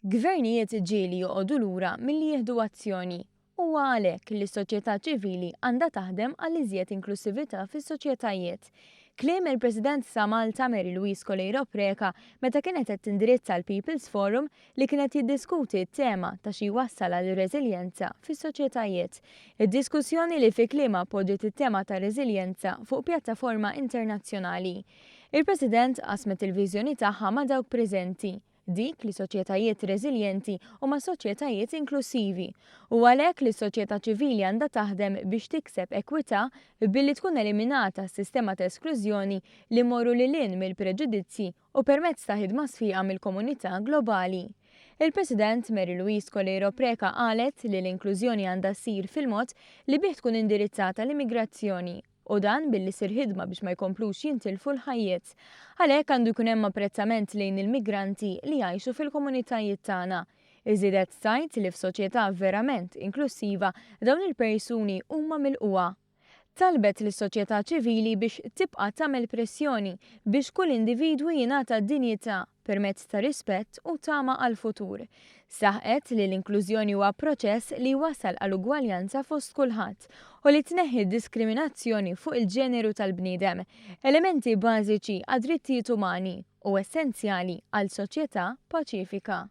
Gvernijiet ġieli joqogħdu lura milli jieħdu azzjoni. Huwa għalhekk li s-soċjetà ċivili għandha taħdem għal iżjed inklusività fis-soċjetajiet. Kliem il-President ta' Malta Mary Louise Coleiro Preca meta kienet qed tindirizza l-People's Forum li kienet jiddiskuti t-tema ta' xi wassal għal reżiljenza fis-soċjetajiet. Id-diskussjoni li fi kliema poġġiet it-tema ta' reżiljenza fuq pjattaforma internazzjonali. Il-President qasmet il-viżjoni tagħha ma' dawk preżenti. Dik li soċjetajiet reżiljenti huma soċjetajiet inklusivi u għalhekk li s-soċjetà ċivili għandha taħdem biex tikseb ekwità billi tkun eliminata s-sistema ta' esklużjoni li mmorru lil hinn mill-preġudizzji u permezz ta' ħidma sfiqa mill-komunità globali. Il-President Mary Louise Coleiro Preca qalet li l-inklużjoni għandha ssir fil-mod li bih tkun indirizzata l-immigrazzjoni. U dan billi sir ħidma biex ma jkomplux jintilfu l-ħajjiet. Għalhekk għandu jkun hemm apprezzament lejn il-migranti li jgħixu fil-komunitajiet tagħna. Iżidet tajt li f'soċjetà verament inklusiva dawn il-persuni huma milquha. Talbet lis-soċjetà ċivili biex tibqa' tagħmel pressjoni biex kull individwu jingħata d-dinjità permezz ta' rispett u tama għall-futur. Saħqet li l-inklużjoni huwa proċess li wasal għal ugwaljanza fost kulħadd u li tneħħi d-diskriminazzjoni fuq il-ġeneru tal-bniedem, elementi bażiċi għad drittijiet umani u essenzjali għal soċjetà paċifika.